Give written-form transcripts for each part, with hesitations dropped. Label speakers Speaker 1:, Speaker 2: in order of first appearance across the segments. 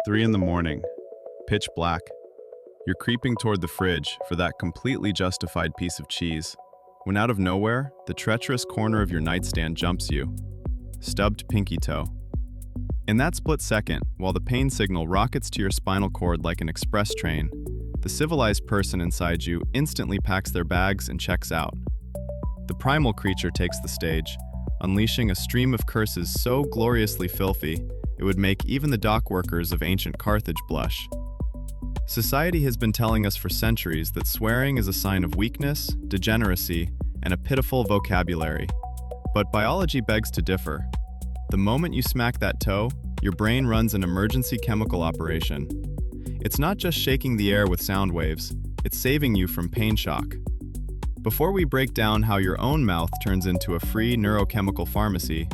Speaker 1: 3 in the morning, pitch black. You're creeping toward the fridge for that completely justified piece of cheese, when out of nowhere, the treacherous corner of your nightstand jumps you. Stubbed pinky toe. In that split second, while the pain signal rockets to your spinal cord like an express train, the civilized person inside you instantly packs their bags and checks out. The primal creature takes the stage, unleashing a stream of curses so gloriously filthy, it would make even the dock workers of ancient Carthage blush. Society has been telling us for centuries that swearing is a sign of weakness, degeneracy, and a pitiful vocabulary. But biology begs to differ. The moment you smack that toe, your brain runs an emergency chemical operation. It's not just shaking the air with sound waves, it's saving you from pain shock. Before we break down how your own mouth turns into a free neurochemical pharmacy,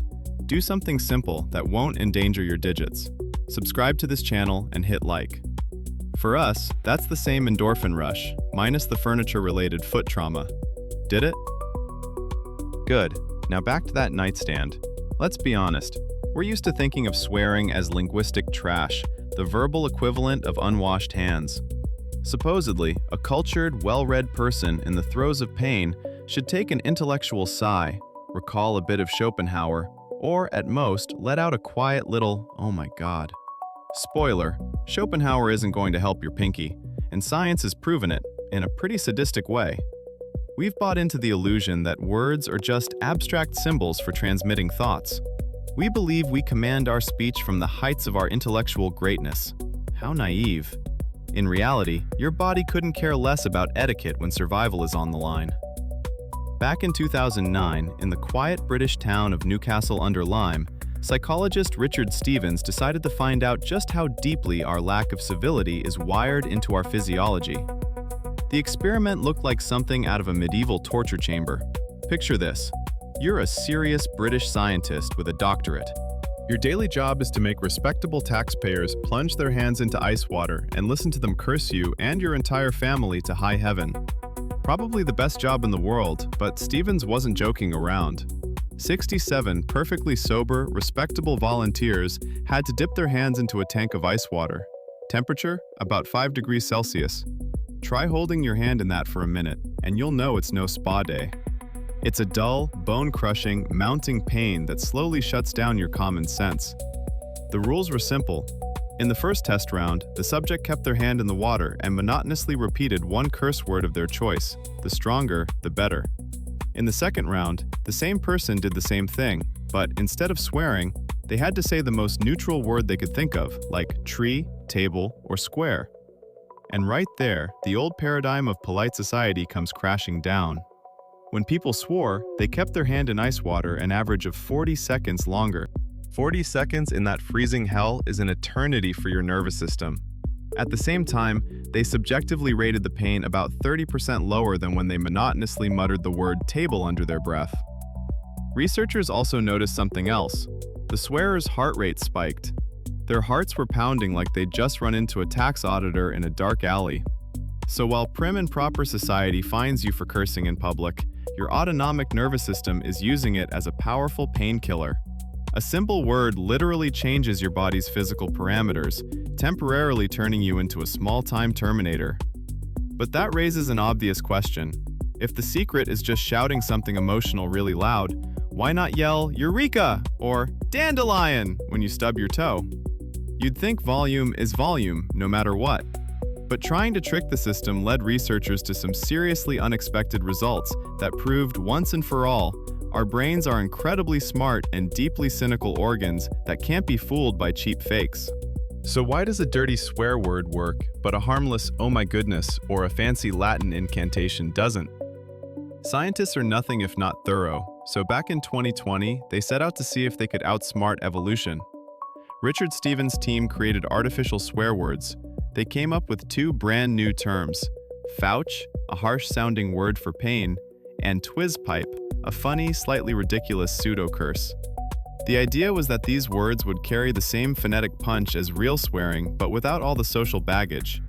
Speaker 1: do something simple that won't endanger your digits. Subscribe to this channel and hit like. For us, that's the same endorphin rush, minus the furniture-related foot trauma. Did it? Good. Now back to that nightstand. Let's be honest, we're used to thinking of swearing as linguistic trash, the verbal equivalent of unwashed hands. Supposedly, a cultured, well-read person in the throes of pain should take an intellectual sigh, recall a bit of Schopenhauer, or at most, let out a quiet little, "Oh my God." Spoiler, Schopenhauer isn't going to help your pinky, and science has proven it, in a pretty sadistic way. We've bought into the illusion that words are just abstract symbols for transmitting thoughts. We believe we command our speech from the heights of our intellectual greatness. How naive. In reality, your body couldn't care less about etiquette when survival is on the line. Back in 2009, in the quiet British town of Newcastle-under-Lyme, psychologist Richard Stevens decided to find out just how deeply our lack of civility is wired into our physiology. The experiment looked like something out of a medieval torture chamber. Picture this. You're a serious British scientist with a doctorate. Your daily job is to make respectable taxpayers plunge their hands into ice water and listen to them curse you and your entire family to high heaven. Probably the best job in the world, but Stevens wasn't joking around. 67 perfectly sober, respectable volunteers had to dip their hands into a tank of ice water. Temperature, about 5 degrees Celsius. Try holding your hand in that for a minute, and you'll know it's no spa day. It's a dull, bone-crushing, mounting pain that slowly shuts down your common sense. The rules were simple. In the first test round, the subject kept their hand in the water and monotonously repeated one curse word of their choice. The stronger, the better. In the second round, the same person did the same thing, but instead of swearing, they had to say the most neutral word they could think of, like tree, table, or square. And right there, the old paradigm of polite society comes crashing down. When people swore, they kept their hand in ice water an average of 40 seconds longer. 40 seconds in that freezing hell is an eternity for your nervous system. At the same time, they subjectively rated the pain about 30% lower than when they monotonously muttered the word table under their breath. Researchers also noticed something else. The swearers' heart rate spiked. Their hearts were pounding like they'd just run into a tax auditor in a dark alley. So while prim and proper society fines you for cursing in public, your autonomic nervous system is using it as a powerful painkiller. A simple word literally changes your body's physical parameters, temporarily turning you into a small-time Terminator. But that raises an obvious question. If the secret is just shouting something emotional really loud, why not yell "Eureka!" or "Dandelion!" when you stub your toe? You'd think volume is volume, no matter what. But trying to trick the system led researchers to some seriously unexpected results that proved once and for all, our brains are incredibly smart and deeply cynical organs that can't be fooled by cheap fakes. So why does a dirty swear word work, but a harmless "oh my goodness" or a fancy Latin incantation doesn't? Scientists are nothing if not thorough, so back in 2020, they set out to see if they could outsmart evolution. Richard Stevens' team created artificial swear words. They came up with two brand new terms: fouch, a harsh-sounding word for pain, and twizpipe, a funny, slightly ridiculous pseudo-curse. The idea was that these words would carry the same phonetic punch as real swearing, but without all the social baggage.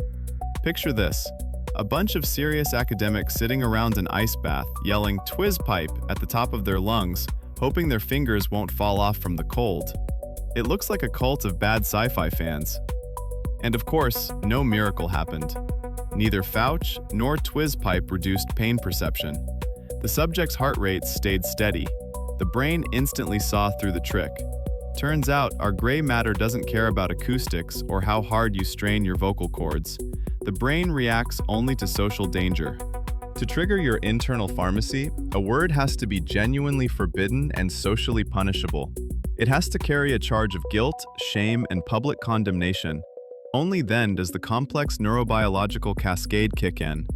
Speaker 1: Picture this: a bunch of serious academics sitting around an ice bath, yelling "twizpipe" at the top of their lungs, hoping their fingers won't fall off from the cold. It looks like a cult of bad sci-fi fans. And of course, no miracle happened. Neither Fouch nor Twiz-Pipe reduced pain perception. The subject's heart rate stayed steady. The brain instantly saw through the trick. Turns out, our gray matter doesn't care about acoustics or how hard you strain your vocal cords. The brain reacts only to social danger. To trigger your internal pharmacy, a word has to be genuinely forbidden and socially punishable. It has to carry a charge of guilt, shame, and public condemnation. Only then does the complex neurobiological cascade kick in.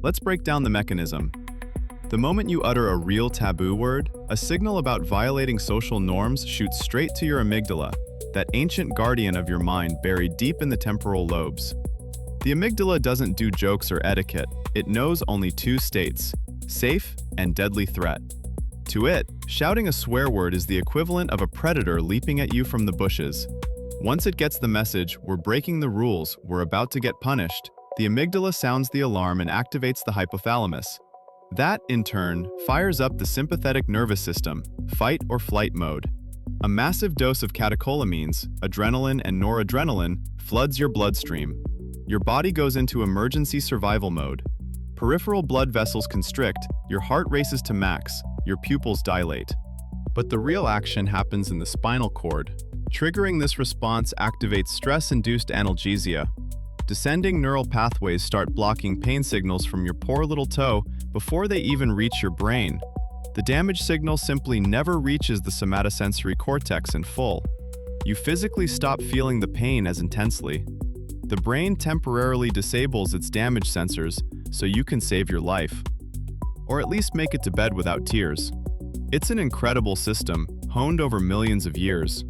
Speaker 1: Let's break down the mechanism. The moment you utter a real taboo word, a signal about violating social norms shoots straight to your amygdala, that ancient guardian of your mind buried deep in the temporal lobes. The amygdala doesn't do jokes or etiquette. It knows only two states: safe and deadly threat. To it, shouting a swear word is the equivalent of a predator leaping at you from the bushes. Once it gets the message, "We're breaking the rules, we're about to get punished," the amygdala sounds the alarm and activates the hypothalamus. That, in turn, fires up the sympathetic nervous system, fight or flight mode. A massive dose of catecholamines, adrenaline and noradrenaline, floods your bloodstream. Your body goes into emergency survival mode. Peripheral blood vessels constrict, your heart races to max, your pupils dilate. But the real action happens in the spinal cord. Triggering this response activates stress-induced analgesia. Descending neural pathways start blocking pain signals from your poor little toe before they even reach your brain. The damaged signal simply never reaches the somatosensory cortex in full. You physically stop feeling the pain as intensely. The brain temporarily disables its damage sensors so you can save your life. Or at least make it to bed without tears. It's an incredible system, honed over millions of years.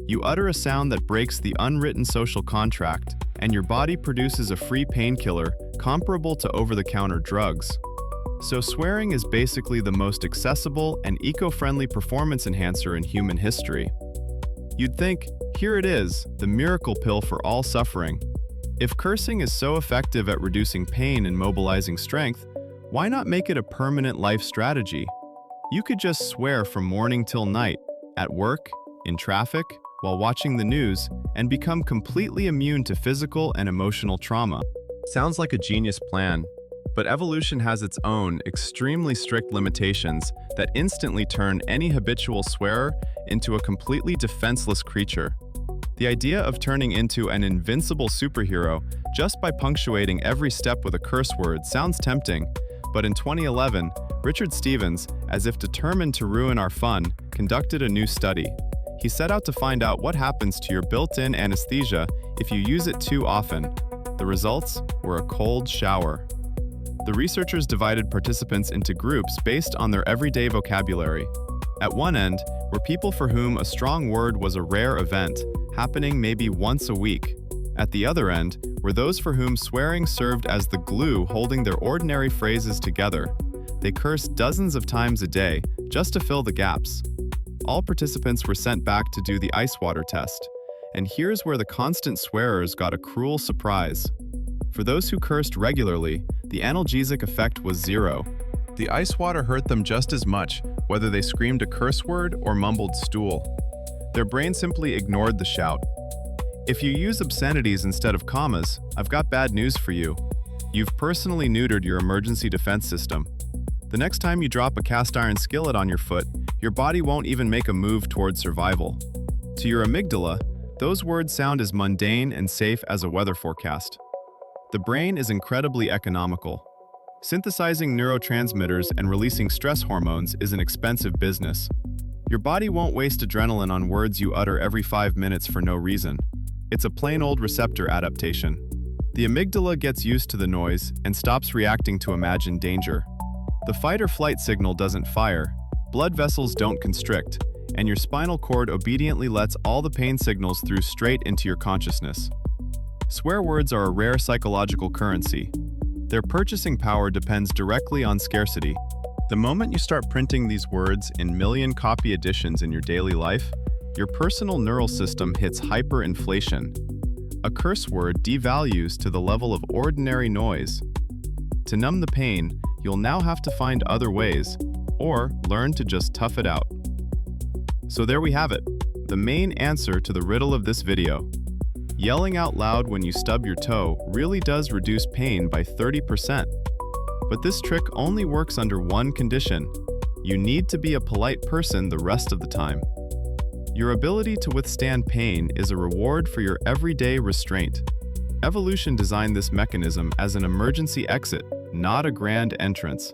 Speaker 1: You utter a sound that breaks the unwritten social contract, and your body produces a free painkiller comparable to over-the-counter drugs. So swearing is basically the most accessible and eco-friendly performance enhancer in human history. You'd think, here it is, the miracle pill for all suffering. If cursing is so effective at reducing pain and mobilizing strength, why not make it a permanent life strategy? You could just swear from morning till night, at work, in traffic, while watching the news, and become completely immune to physical and emotional trauma. Sounds like a genius plan, but evolution has its own, extremely strict limitations that instantly turn any habitual swearer into a completely defenseless creature. The idea of turning into an invincible superhero just by punctuating every step with a curse word sounds tempting, but in 2011, Richard Stevens, as if determined to ruin our fun, conducted a new study. He set out to find out what happens to your built-in anesthesia if you use it too often. The results were a cold shower. The researchers divided participants into groups based on their everyday vocabulary. At one end were people for whom a strong word was a rare event, happening maybe once a week. At the other end were those for whom swearing served as the glue holding their ordinary phrases together. They cursed dozens of times a day just to fill the gaps. All participants were sent back to do the ice water test. And here's where the constant swearers got a cruel surprise. For those who cursed regularly, the analgesic effect was zero. The ice water hurt them just as much, whether they screamed a curse word or mumbled stool. Their brain simply ignored the shout. If you use obscenities instead of commas, I've got bad news for you. You've personally neutered your emergency defense system. The next time you drop a cast iron skillet on your foot, your body won't even make a move toward survival. To your amygdala, those words sound as mundane and safe as a weather forecast. The brain is incredibly economical. Synthesizing neurotransmitters and releasing stress hormones is an expensive business. Your body won't waste adrenaline on words you utter every 5 minutes for no reason. It's a plain old receptor adaptation. The amygdala gets used to the noise and stops reacting to imagined danger. The fight or flight signal doesn't fire, blood vessels don't constrict, and your spinal cord obediently lets all the pain signals through straight into your consciousness. Swear words are a rare psychological currency. Their purchasing power depends directly on scarcity. The moment you start printing these words in million-copy editions in your daily life, your personal neural system hits hyperinflation. A curse word devalues to the level of ordinary noise. To numb the pain, you'll now have to find other ways, or learn to just tough it out. So there we have it, the main answer to the riddle of this video. Yelling out loud when you stub your toe really does reduce pain by 30%. But this trick only works under one condition. You need to be a polite person the rest of the time. Your ability to withstand pain is a reward for your everyday restraint. Evolution designed this mechanism as an emergency exit, not a grand entrance.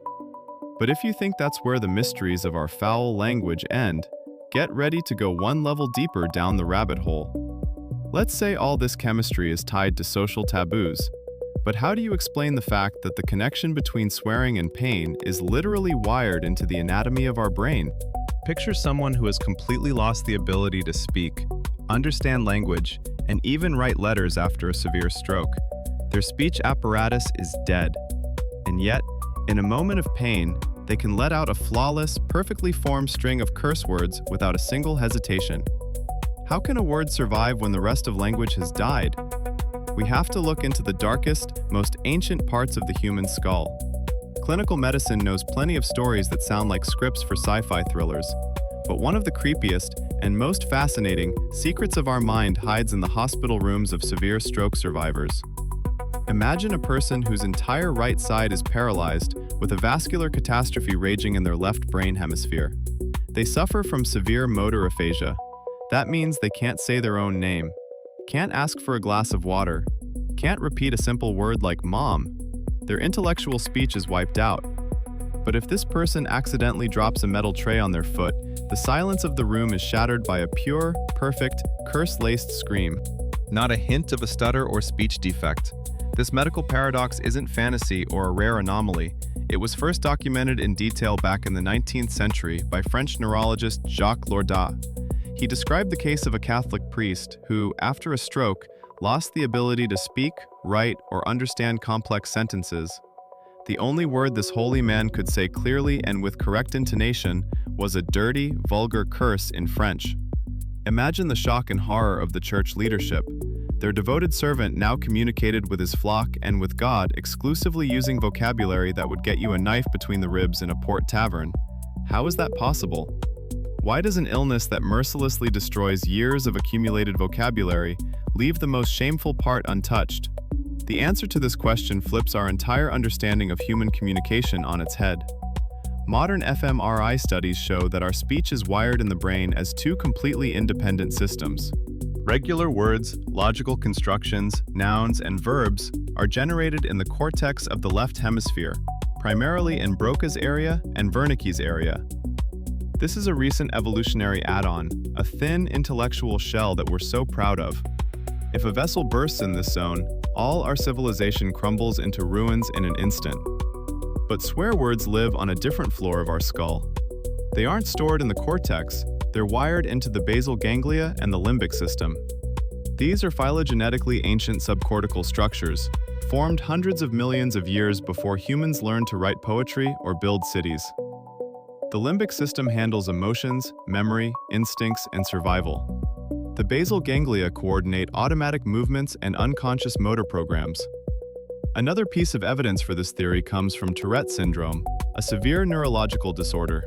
Speaker 1: But if you think that's where the mysteries of our foul language end, get ready to go one level deeper down the rabbit hole. Let's say all this chemistry is tied to social taboos, but how do you explain the fact that the connection between swearing and pain is literally wired into the anatomy of our brain? Picture someone who has completely lost the ability to speak, understand language, and even write letters after a severe stroke. Their speech apparatus is dead. And yet, in a moment of pain, they can let out a flawless, perfectly formed string of curse words without a single hesitation. How can a word survive when the rest of language has died? We have to look into the darkest, most ancient parts of the human skull. Clinical medicine knows plenty of stories that sound like scripts for sci-fi thrillers, but one of the creepiest and most fascinating secrets of our mind hides in the hospital rooms of severe stroke survivors. Imagine a person whose entire right side is paralyzed with a vascular catastrophe raging in their left brain hemisphere. They suffer from severe motor aphasia. That means they can't say their own name, can't ask for a glass of water, can't repeat a simple word like mom. Their intellectual speech is wiped out. But if this person accidentally drops a metal tray on their foot, the silence of the room is shattered by a pure, perfect, curse-laced scream. Not a hint of a stutter or speech defect. This medical paradox isn't fantasy or a rare anomaly. It was first documented in detail back in the 19th century by French neurologist Jacques Lourdat. He described the case of a Catholic priest who, after a stroke, lost the ability to speak, write, or understand complex sentences. The only word this holy man could say clearly and with correct intonation was a dirty, vulgar curse in French. Imagine the shock and horror of the church leadership. Their devoted servant now communicated with his flock and with God exclusively using vocabulary that would get you a knife between the ribs in a port tavern. How is that possible? Why does an illness that mercilessly destroys years of accumulated vocabulary leave the most shameful part untouched? The answer to this question flips our entire understanding of human communication on its head. Modern fMRI studies show that our speech is wired in the brain as two completely independent systems. Regular words, logical constructions, nouns, and verbs are generated in the cortex of the left hemisphere, primarily in Broca's area and Wernicke's area. This is a recent evolutionary add-on, a thin intellectual shell that we're so proud of. If a vessel bursts in this zone, all our civilization crumbles into ruins in an instant. But swear words live on a different floor of our skull. They aren't stored in the cortex, they're wired into the basal ganglia and the limbic system. These are phylogenetically ancient subcortical structures, formed hundreds of millions of years before humans learned to write poetry or build cities. The limbic system handles emotions, memory, instincts, and survival. The basal ganglia coordinate automatic movements and unconscious motor programs. Another piece of evidence for this theory comes from Tourette syndrome, a severe neurological disorder.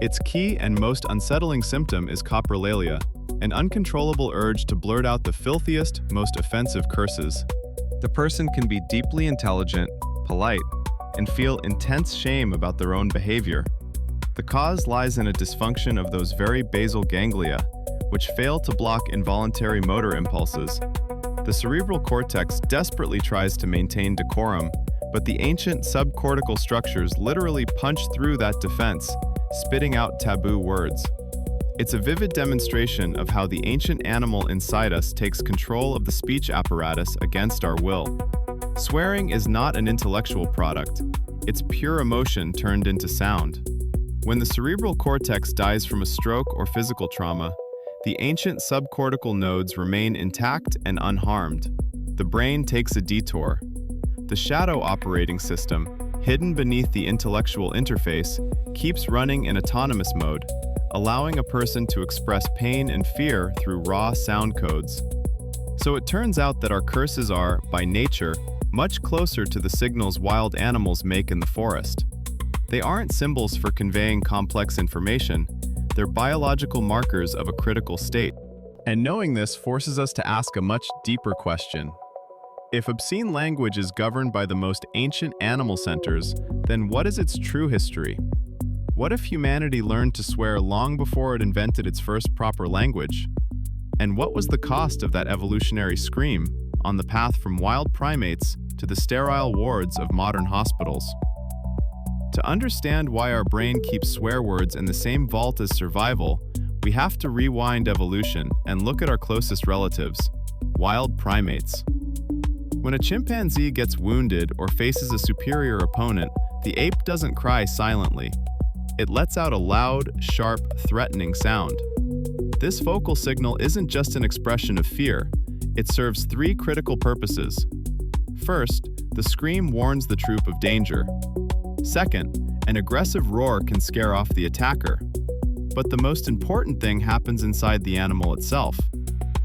Speaker 1: Its key and most unsettling symptom is coprolalia, an uncontrollable urge to blurt out the filthiest, most offensive curses. The person can be deeply intelligent, polite, and feel intense shame about their own behavior. The cause lies in a dysfunction of those very basal ganglia, which fail to block involuntary motor impulses. The cerebral cortex desperately tries to maintain decorum, but the ancient subcortical structures literally punch through that defense, spitting out taboo words. It's a vivid demonstration of how the ancient animal inside us takes control of the speech apparatus against our will. Swearing is not an intellectual product. It's pure emotion turned into sound. When the cerebral cortex dies from a stroke or physical trauma, the ancient subcortical nodes remain intact and unharmed. The brain takes a detour. The shadow operating system, hidden beneath the intellectual interface, keeps running in autonomous mode, allowing a person to express pain and fear through raw sound codes. So it turns out that our curses are, by nature, much closer to the signals wild animals make in the forest. They aren't symbols for conveying complex information, they're biological markers of a critical state. And knowing this forces us to ask a much deeper question. If obscene language is governed by the most ancient animal centers, then what is its true history? What if humanity learned to swear long before it invented its first proper language? And what was the cost of that evolutionary scream on the path from wild primates to the sterile wards of modern hospitals? To understand why our brain keeps swear words in the same vault as survival, we have to rewind evolution and look at our closest relatives, wild primates. When a chimpanzee gets wounded or faces a superior opponent, the ape doesn't cry silently. It lets out a loud, sharp, threatening sound. This vocal signal isn't just an expression of fear. It serves three critical purposes. First, the scream warns the troop of danger. Second, an aggressive roar can scare off the attacker. But the most important thing happens inside the animal itself.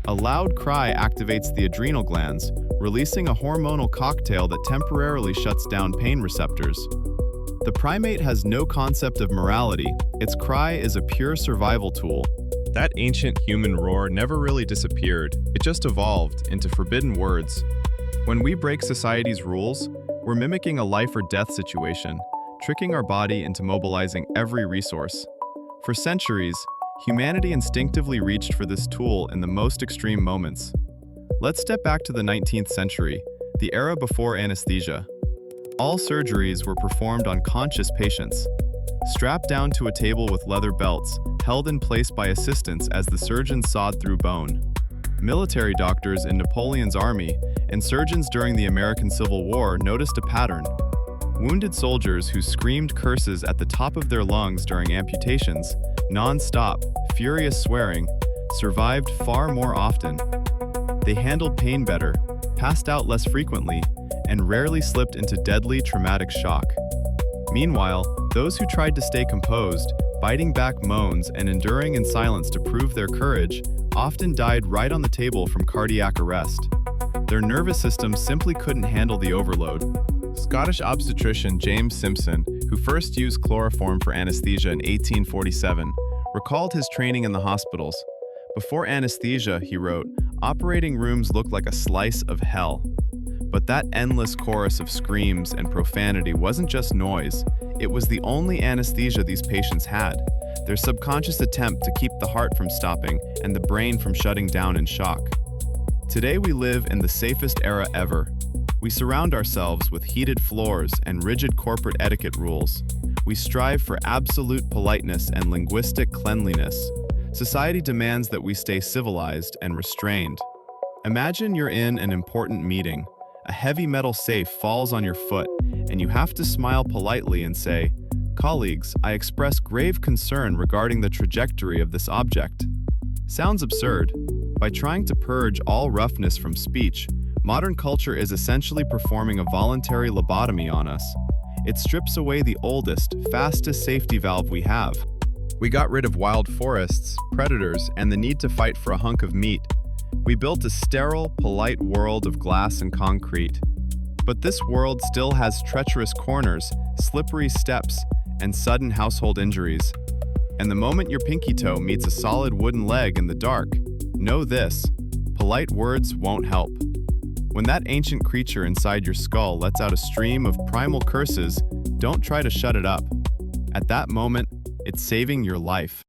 Speaker 1: A loud cry activates the adrenal glands, releasing a hormonal cocktail that temporarily shuts down pain receptors. The primate has no concept of morality. Its cry is a pure survival tool. That ancient human roar never really disappeared. It just evolved into forbidden words. When we break society's rules, we're mimicking a life or death situation, tricking our body into mobilizing every resource. For centuries, humanity instinctively reached for this tool in the most extreme moments. Let's step back to the 19th century, the era before anesthesia. All surgeries were performed on conscious patients, strapped down to a table with leather belts, held in place by assistants as the surgeon sawed through bone. Military doctors in Napoleon's army and surgeons during the American Civil War noticed a pattern. Wounded soldiers who screamed curses at the top of their lungs during amputations, non-stop, furious swearing, survived far more often. They handled pain better, passed out less frequently, and rarely slipped into deadly traumatic shock. Meanwhile, those who tried to stay composed, biting back moans and enduring in silence to prove their courage, often died right on the table from cardiac arrest. Their nervous systems simply couldn't handle the overload. Scottish obstetrician James Simpson, who first used chloroform for anesthesia in 1847, recalled his training in the hospitals. Before anesthesia, he wrote, operating rooms looked like a slice of hell. But that endless chorus of screams and profanity wasn't just noise. It was the only anesthesia these patients had, their subconscious attempt to keep the heart from stopping and the brain from shutting down in shock. Today we live in the safest era ever. We surround ourselves with heated floors and rigid corporate etiquette rules. We strive for absolute politeness and linguistic cleanliness. Society demands that we stay civilized and restrained. Imagine you're in an important meeting. A heavy metal safe falls on your foot, and you have to smile politely and say, "Colleagues, I express grave concern regarding the trajectory of this object." Sounds absurd. By trying to purge all roughness from speech, modern culture is essentially performing a voluntary lobotomy on us. It strips away the oldest, fastest safety valve we have. We got rid of wild forests, predators, and the need to fight for a hunk of meat. We built a sterile, polite world of glass and concrete. But this world still has treacherous corners, slippery steps, and sudden household injuries. And the moment your pinky toe meets a solid wooden leg in the dark, know this: polite words won't help. When that ancient creature inside your skull lets out a stream of primal curses, don't try to shut it up. At that moment, it's saving your life.